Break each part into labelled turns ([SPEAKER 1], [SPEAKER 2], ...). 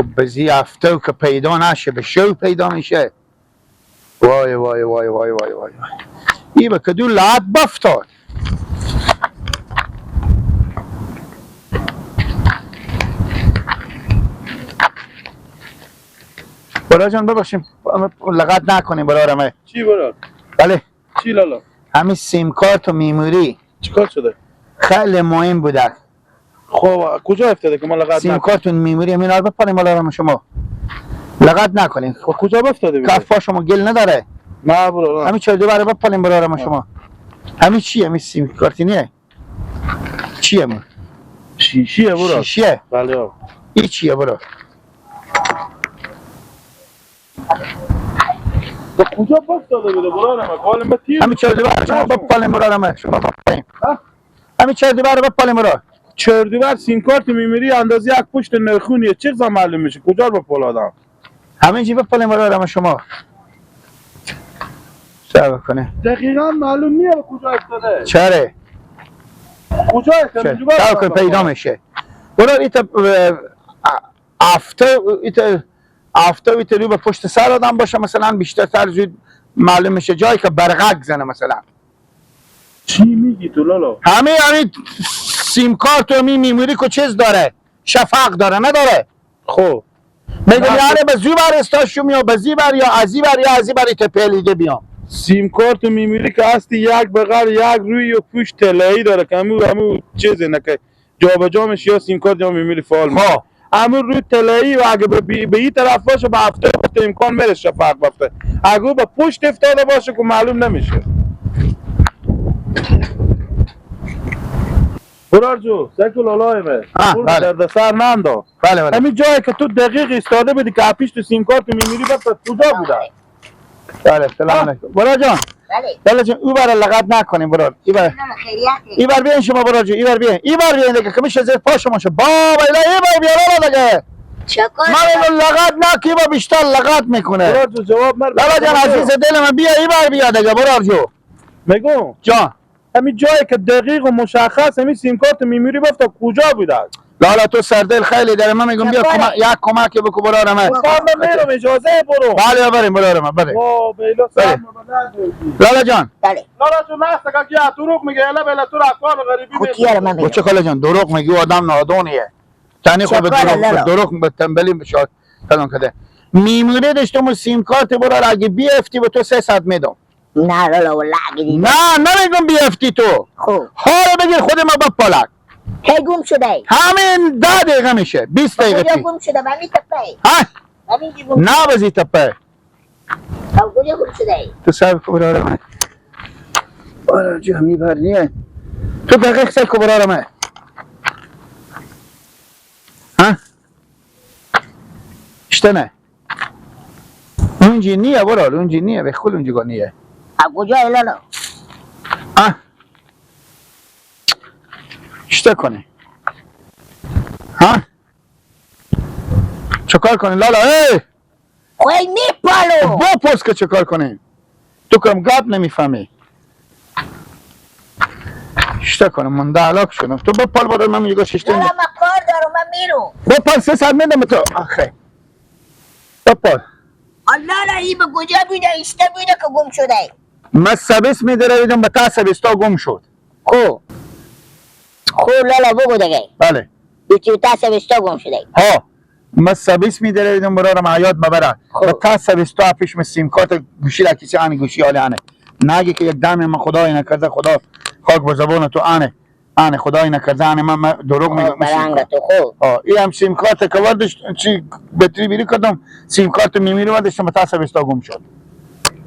[SPEAKER 1] خب بزی هفته که پیدا نشه به شو پیدا میشه. وای وای وای وای وای وای ای به کدو لعت بفتاد. برا جان ببخشیم لغت نکنیم برارمه.
[SPEAKER 2] چی برا؟
[SPEAKER 1] بله
[SPEAKER 2] چی لالا؟
[SPEAKER 1] همین سیم کارت و میموری
[SPEAKER 2] چیکار شده؟
[SPEAKER 1] خیلی مهم بوده.
[SPEAKER 2] خب کجا افتاده که ما لغت
[SPEAKER 1] سیم
[SPEAKER 2] نکنیم؟
[SPEAKER 1] کارت و میموری همین رو بپریم برارم شما لغت نکنیم.
[SPEAKER 2] خب کجا افتاده بوده؟
[SPEAKER 1] کفا شما گل نداره.
[SPEAKER 2] نه برا
[SPEAKER 1] همین چه دوباره بپریم برارم شما. همین چیه؟ همین سیم کارتی نیه؟ چیه من؟
[SPEAKER 2] شیشیه برا؟
[SPEAKER 1] شیشه؟
[SPEAKER 2] بله آقا.
[SPEAKER 1] این چیه برا؟
[SPEAKER 2] تو کجا افتاده بوده برا نمک؟ حال ما تیر
[SPEAKER 1] همین چه دوباره شما بپریم برارم شما بپریم. همین چه دوباره بپریم برا.
[SPEAKER 2] چردیور سیم کارت میمیری اندازه یک پشت نرخونیه چه زمان معلوم میشه کجا رو بپلادم؟
[SPEAKER 1] همین چی بپریم برارم شما. صبر کنه.
[SPEAKER 2] دقیقا معلوم نیه کجا افتاده.
[SPEAKER 1] چره؟
[SPEAKER 2] کجا افتاده؟
[SPEAKER 1] صبر کن پیدا میشه. برا ایتا هفته رو به پشت سر آدم باشه مثلا بیشتر زود معلوم میشه جایی که برقک زنه مثلا.
[SPEAKER 2] چی میگی تو لالا؟
[SPEAKER 1] همین سیم کارت و همین میموری که چیز داره شفق داره نداره.
[SPEAKER 2] خب
[SPEAKER 1] میگم یعنی به زو بر استاشوم یا به زی بر یا ازی بر یا ازی بر ایت پیلیده بیام.
[SPEAKER 2] سیم کارت میمیری که هستی یک بغل یک روی و پوش طلایی داره که همو چیزه نه که جابجا میشه یا سیم کارت یا میمیری فعال میشه. همون روی طلایی و اگه به این طرف باشه به هفته امکان میره شفق بفته. اگه به پشت افتاده باشه که معلوم نمیشه. برارجو سکو لالای من
[SPEAKER 1] بله.
[SPEAKER 2] درد سر ننداز.
[SPEAKER 1] بله بله.
[SPEAKER 2] همین جایی که تو دقیق ایستاده بودی که پیش تو سیم کارت میمیری بس کجا بوده؟
[SPEAKER 1] بله سلام علیکم. برا جان. بله جان او برا لغت نکنیم برا. ای بر بیاین شما برا جان. ای بر بیاین دیگه که میشه زیر پا شما شو. بابا ای بر بیا لالا دیگه. من لغت نکی با بیشتر لغت میکنه.
[SPEAKER 2] برارجو جواب مرد.
[SPEAKER 1] لالا جان عزیز دل من بیا ای بر بیا دیگه برارجو.
[SPEAKER 2] میگم
[SPEAKER 1] جان.
[SPEAKER 2] همین جایی که دقیق و مشخص همین سیم کارت میمیری بفته کجا بوده؟
[SPEAKER 1] لالا تو سردل خیلی داره من میگم بیا یک کمک بکو برارم.
[SPEAKER 2] من میرم اجازه برو.
[SPEAKER 1] بله بریم برارم بریم.
[SPEAKER 2] وا بیلا سلام
[SPEAKER 1] لالا جان.
[SPEAKER 3] بله.
[SPEAKER 2] لالا جون نسته که یا دروغ میگه الا بلا تو رفتار غریبی میگه.
[SPEAKER 3] خودیار من میگم.
[SPEAKER 1] چه خاله جان دروغ میگی آدم نادونیه. تنی خود دروغ به تنبلی بشاد کدام کده. میموره داشتم سیم کارت برار اگه بیافتی به تو 300 میدم.
[SPEAKER 3] نه لالا والله اگه
[SPEAKER 1] نه نمیگم بیافتی تو.
[SPEAKER 3] خب.
[SPEAKER 1] حالا بگیر خود ما بپالک.
[SPEAKER 3] کی گم شده؟
[SPEAKER 1] همین 10 دقیقه میشه 20 دقیقه
[SPEAKER 3] کجا گم شده؟ من میتپه.
[SPEAKER 1] ها؟ نه بزی تپه.
[SPEAKER 3] کجا گم شده؟
[SPEAKER 1] تو سب برار من. برار جو همی برنیه. تو دقیق سب برار من. ها؟ اشتنه. اونجی نیه برار اونجی نیه به خود اونجی نیه.
[SPEAKER 3] کجا لالا؟
[SPEAKER 1] ها؟ اشته کنه. ها؟ چکار کنه لالا ای؟
[SPEAKER 3] خوی میپالو.
[SPEAKER 1] بپرس که چکار کنه. تو کم گاب نمیفهمی. اشته کنه منده علاق شدم. تو بپال برای من میگه ششته.
[SPEAKER 3] لالا من کار دارم من میرم.
[SPEAKER 1] بپال 300 میدم تو. آخه. بپال.
[SPEAKER 3] لالا ای به کجا بوده؟ اشته بوده که گم شده.
[SPEAKER 1] من سبیس میداره بیدم به تا سبیستا گم شد.
[SPEAKER 3] خب لالا بگو دیگه.
[SPEAKER 1] بله.
[SPEAKER 3] یکی تا سبیستا گم شده.
[SPEAKER 1] ها. من سبیس میداره بیدم برارم عیاد مبره. به تا سبیستا پیش من سیم کارت گوشی را کسی آنی گوشی حالی آنه. نگه که یک دم من خدای نکرده خدا خاک به زبان تو آنه خدای نکرده آنه من دروغ میگم.
[SPEAKER 3] برنگ تو خوب.
[SPEAKER 1] این هم سیم کارت که وردش چی بطری بیری کردم سیم کارت میمیری وردشتم به تا سبیستا گم شد.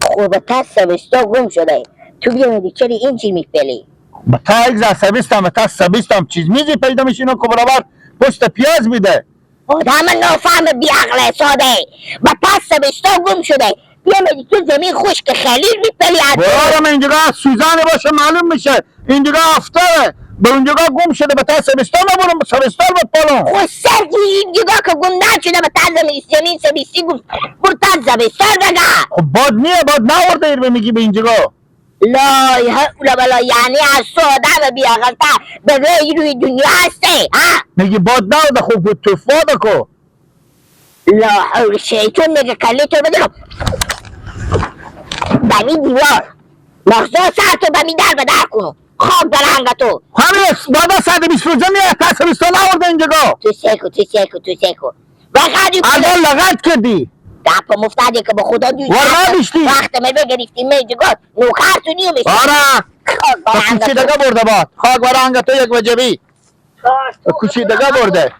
[SPEAKER 3] خوب تا سبیستا گم شده. تو بیامیدی چرا این چی میپلی؟
[SPEAKER 1] به تا یک زن سبیستم به تا سبیستم چیز میزی پیدا میشینو که برابر پشت پیاز میده.
[SPEAKER 3] آدم نافهم بیعقل ساده. به تا سبیستا گم شده. بیامیدی تو زمین خشک خلیل میپلی.
[SPEAKER 1] برارم اینجا سوزانه باشه معلوم میشه. اینجا افتاره به اونجا گم شده به تا سبیستا نبورم به سبیستا بپالم.
[SPEAKER 3] خود سرگی اینجا که گم نشده به تا زمین سبیستی گم بر تا زمستان دگه.
[SPEAKER 1] خب باد نیه باد نورده ایر بمیگی به اینجا.
[SPEAKER 3] لا اولا بلا یعنی از تو آدم بیاقل تا به روی دنیا هسته ها؟
[SPEAKER 1] میگی باد نورده خوب بود توفاده کو.
[SPEAKER 3] لا حول شیطون میگه کلی تو بدونم بمی دیوار مغزا ساعتو بمی در به در کنو خاک در هنگتو
[SPEAKER 1] همین بادا 120 روزه میاد تا سبستان آورده اینجا
[SPEAKER 3] تو سیکو وقتی
[SPEAKER 1] الان لغت کردی
[SPEAKER 3] دپا مفتادی که به خدا دوست
[SPEAKER 1] ورما بیشتی
[SPEAKER 3] وقت من بگرفتی میجه گفت نوکر تو نیومشتی
[SPEAKER 1] آره کوچی دگه برده باد خاک برای هنگتو یک وجبی کوچی دگه برده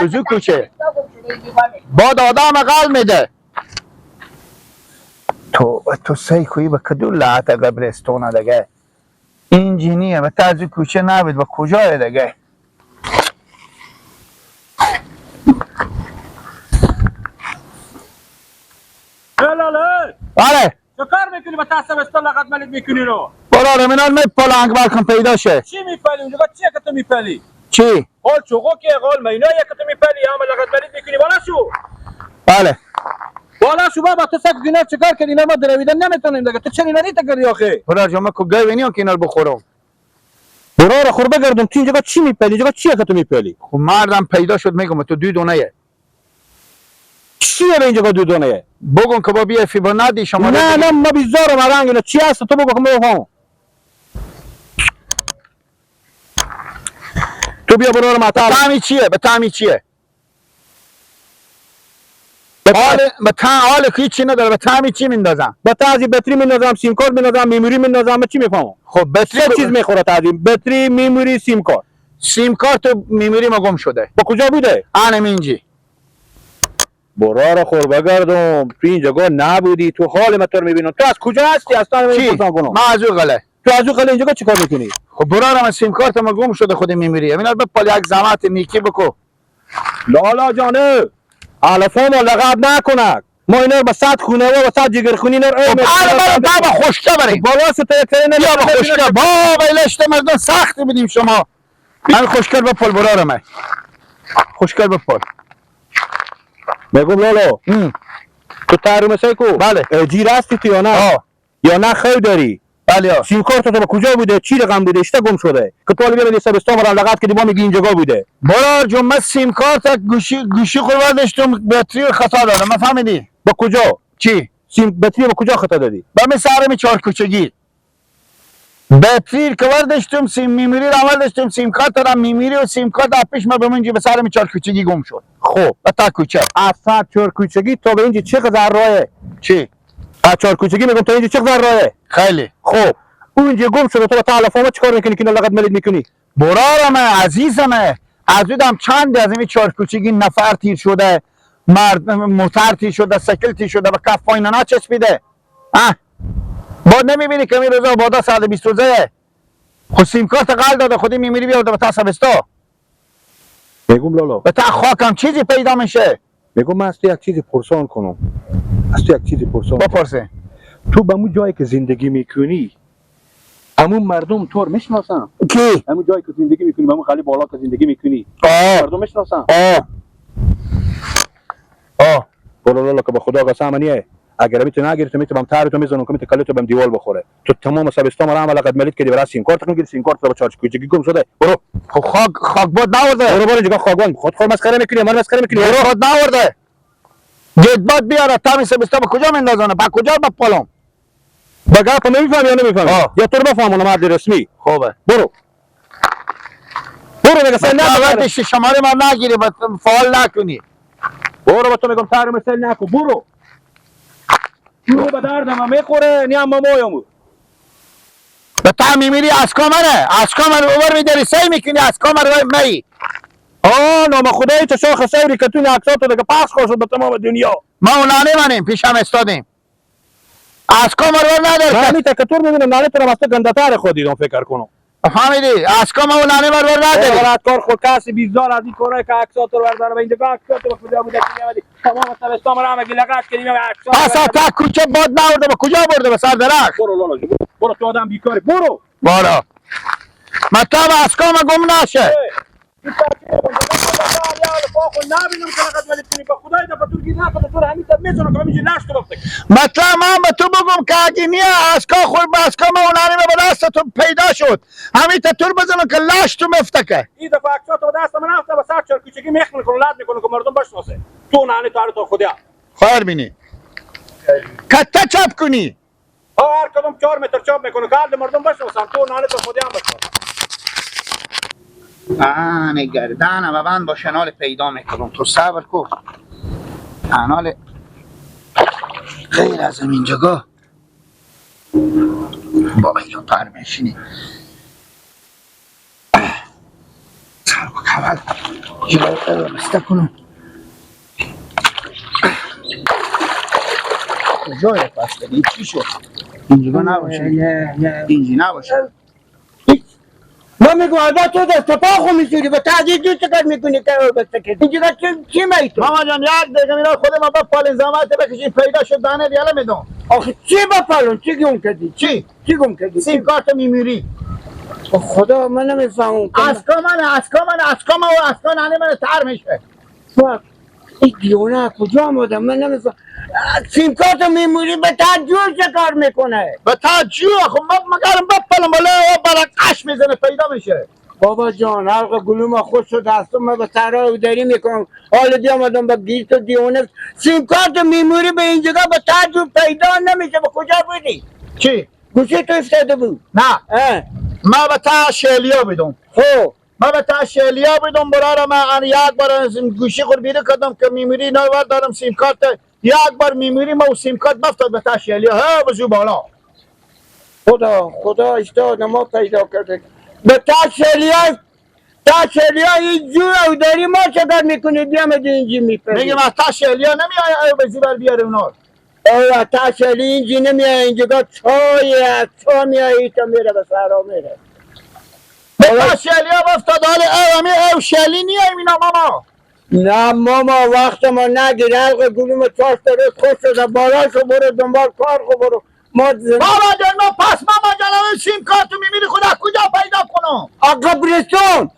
[SPEAKER 1] کجو کوچه باد آدم اقل میده تو سیکویی به کدو لعت قبرستونه دگه اینجینیه و تا از کوچه نبید و کجای دگه
[SPEAKER 4] لاله
[SPEAKER 1] آره
[SPEAKER 4] چه کار میکنی با تصب استان لغت ملید میکنی رو
[SPEAKER 1] براره منال می پلنگ برکن پیدا شه
[SPEAKER 4] چی میپلی اونجا چیه که تو میپلی
[SPEAKER 1] چی؟
[SPEAKER 4] قول چوغو که قول مینایی که تو میپلی اما لغت ملید میکنی بالا شو
[SPEAKER 1] بله
[SPEAKER 4] بالا شو بابا تو سگ دینا چه کار کردی اینا ما درویدن نمیتونیم دیگه تو چرا اینا ریت کردی آخه
[SPEAKER 1] برار جمعه که گای وینی که اینا بخورم
[SPEAKER 4] برو خور بگردم تو اینجا چی میپلی اینجا چیه که تو میپلی
[SPEAKER 1] خب مردم پیدا شد میگم تو دوی دونه
[SPEAKER 4] چیه به اینجا دو دونه
[SPEAKER 1] بگون که با بیا فیبا ندی شما
[SPEAKER 4] نه ما بیزارم رنگ اینا چی هست تو بگو که بفهم تو بیا برو
[SPEAKER 1] به تعمی چیه به تعمی چیه به تعم حال که چی نداره به تعمی چی میندازم
[SPEAKER 4] با تعزی بطری میندازم سیم کارت میندازم میموری میندازم چی میفهمم
[SPEAKER 1] خب بطری
[SPEAKER 4] سه چیز میخوره تعظیم بطری میموری سیم کارت
[SPEAKER 1] سیم کارت و میموری ما گم شده
[SPEAKER 4] با کجا بوده
[SPEAKER 1] آنم اینجی
[SPEAKER 4] برا رو خور بگردم تو این جگاه نبودی تو حال ما تو رو میبینم تو از کجا هستی اصلا
[SPEAKER 1] چی ما از او غله
[SPEAKER 4] تو از او خاله اینجا چیکار میکنی
[SPEAKER 1] خب برارم سیم کارت ما گم شده خود میموری اینا بپال یک زحمت نیکی بکو
[SPEAKER 4] لالا جانه علفا ما لقب نکنک ما اینا با صد خونه و با صد جگر خونی اینا رو
[SPEAKER 1] با خوشکه بریم
[SPEAKER 4] بالا ستاره
[SPEAKER 1] یا با خوشکه با لشت مردم سختی بدیم شما من خوشکل بپال برارم خوشکل بپال
[SPEAKER 4] میگم لالا تو تحریم سیکو
[SPEAKER 1] بله
[SPEAKER 4] جیر هستی تو یا نه یا نه خیلی داری
[SPEAKER 1] بله
[SPEAKER 4] سیم کارت تو با کجا بوده چی رقم بوده اشتا گم شده که تو بیا بدی سبستان مرا لغت کردی با میگی این جگاه بوده
[SPEAKER 1] برار جمعه سیم کارت گوشی خورده داشتم بطری خطا دادم ما فهمیدی
[SPEAKER 4] با کجا
[SPEAKER 1] چی
[SPEAKER 4] سیم بطری با کجا خطا دادی
[SPEAKER 1] با من سرم چهار کوچگی بطری که داشتم سیم میموری رو داشتم سیم کارت دادم میموری و سیم کارت پیش ما به منجی به سرم چهار کوچگی گم شد خب تا کوچه
[SPEAKER 4] اصلا چهار کوچگی تو به اینجا چقدر راهه
[SPEAKER 1] چی
[SPEAKER 4] چهار کوچگی میگم تو اینجا چقدر راهه
[SPEAKER 1] خیلی
[SPEAKER 4] خب اونجا گم شده تو با تلفن چیکار میکنی که لغت ملید میکنی
[SPEAKER 1] برارم عزیزمه عزیزم چند از این چهار کوچگی نفر تیر شده مرد موتر تیر شده سیکل تیر شده و کف اینا نچسبیده بعد نمیبینی که می روزا بادا 120 روزه خود سیم کارت قل داده خودی میمیری بیارده به تا سبستا
[SPEAKER 4] میگم لالا
[SPEAKER 1] به تا خاکم چیزی پیدا میشه
[SPEAKER 4] میگم من از تو یک چیزی پرسان کنم از تو یک چیزی پرسان
[SPEAKER 1] بپرسه
[SPEAKER 4] تو به اون جایی که زندگی میکنی همون مردم تو رو میشناسن
[SPEAKER 1] کی
[SPEAKER 4] همون جایی که زندگی میکنی همون خالی بالا که زندگی میکنی مردم میشناسن برو لالا که به خدا قسم نیه اگر میتونی نگیری میتونم تارتو میزنم که میتونی کلیتو بهم دیوال بخوره تو تمام سبستان مرا عمل قد ملید کردی برای سیم کارت کنی سیم کارت رو چارج کوچگی گم شده برو
[SPEAKER 1] خب خاک بود نورده
[SPEAKER 4] برو جگا خاگوان خود مسخره میکنی من مسخره میکنی
[SPEAKER 1] برو خود نورده گدباد بیاره تا سبستا به کجا مندازونه با کجا بپالم
[SPEAKER 4] بگا نمیفهمی یا نمیفهمی یا تو رو بفهمونم مرد رسمی
[SPEAKER 1] خوبه
[SPEAKER 4] برو دیگه سن
[SPEAKER 1] نه شماره ما نگیری فعال نکنی
[SPEAKER 4] برو با تو میگم تحریم سل نکن برو برو به دردم میخوره نیم مامایمو
[SPEAKER 1] به تا میمیری از کامره اوور میداری سی میکنی از کامره می
[SPEAKER 4] نام خدایی تو شاخ سیری که تو نکساتو دیگه پخش شد به تمام دنیا
[SPEAKER 1] ما اولانه منیم پیش هم استادیم از کامره نداری
[SPEAKER 4] من تکتور میبینم ناله تو راسته گندتر خودی فکر کنم
[SPEAKER 1] فهمیدی از کام اولانه ور نداری
[SPEAKER 4] کار خود کسی بیزار از این کارهای که عکسات رو برداره به اینجا عکسات رو کجا بوده که میامدی تمام سبستان را همگی لغت کردیم عکسات
[SPEAKER 1] پس تا کوچه باد نورده به کجا برده به سر درخت
[SPEAKER 4] برو لالا برو تو آدم بیکاری برو
[SPEAKER 1] مطلب از کام گم نشه
[SPEAKER 4] نبینم که لقد ولید کنی با خدای دفعه تو گیر نکنه تو همین تا میزنم که همینجی نشت تو بفتک
[SPEAKER 1] مطلب من به تو بگم که اگه نیه اسکا خور به اسکا ما اونانی به دست تو پیدا شد همین تا تور بزنم که لاش تو مفتکه
[SPEAKER 4] این دفعه اکسا تو دست من افته و سر چار کوچگی میخ میکنه لد میکنه که مردم بشناسه تو اونانی تو تو خودیا
[SPEAKER 1] خیر بینی کتا چپ کنی
[SPEAKER 4] هر کدوم 4 متر چاپ میکنه که حال مردم بشناسن تو اونانی تو خودیا هم بشناسن
[SPEAKER 1] آن گردن و بند با شنال پیدا میکنم تو صبر کن شنال غیر از این جگاه بابا اینو پر میشینی صبر کن اول جلو بسته کنم کجای پس بدی چی شد اینجا نباشه اینجا نباشه
[SPEAKER 3] ما میگو آدم تو دست پا خو میشوری به تعدید جو چکر میکنی که او بسته اینجا چی میتو؟
[SPEAKER 1] ماما جان یک دقیقه میرا خود ما با پال زحمت بکشیم پیدا شد دانه دیاله میدون
[SPEAKER 3] آخه چی با پالون؟ چی گم کردی؟
[SPEAKER 1] چی؟
[SPEAKER 3] چی گم کردی؟
[SPEAKER 1] سیم کارت میمیری
[SPEAKER 3] خدا من نمیفهمم
[SPEAKER 1] اسکا من و اسکا نانی من تر میشه
[SPEAKER 3] این دیونه کجا آمده من نمیفهمم سیم کارت میموری به تجور چه کار میکنه؟
[SPEAKER 1] به تجور خب مگرم بپلم بالا و برقش میزنه پیدا میشه
[SPEAKER 3] بابا جان حلق گلوم خوش شد هستم من به سرای داری میکنم حالا دی آمدم به گیت و دیونه سیم کارت میموری به این جگه به تجور پیدا نمیشه به کجا بودی؟
[SPEAKER 1] چی؟
[SPEAKER 3] گوشی تو افتاده بود
[SPEAKER 1] نه ما به تا شیلیا بدم
[SPEAKER 3] خب
[SPEAKER 1] ما به تا شیلیا بدم برای من یک بار گوشی خود بیره کردم که میموری نوار دارم سیم کارت یک بار میموری ما و سیم کارت بفتاد به تا شیلیا ها بزو بالا
[SPEAKER 3] خدا اشتاد ما پیدا کرده به تشریع این جور او داری ما چکر میکنی بیامده اینجی میپرد
[SPEAKER 1] میگم از تا شیلیا نمیای او بزی بر بیاره اونا
[SPEAKER 3] اوه تشریع اینجی نمیای اینجا چا میایی تا میره به سرا میره
[SPEAKER 1] به تا شیلیا بفتاد حالا او شیلی نیایم اینا ماما
[SPEAKER 3] نه ماما وقت ما نگیر حلق گلوم چاش داره خوش شده بالاشو برو دنبال کار خو برو
[SPEAKER 1] بابا جان پس ماما جان سیم کارتو میمیری خدا کجا پیدا کنم
[SPEAKER 3] قبرستان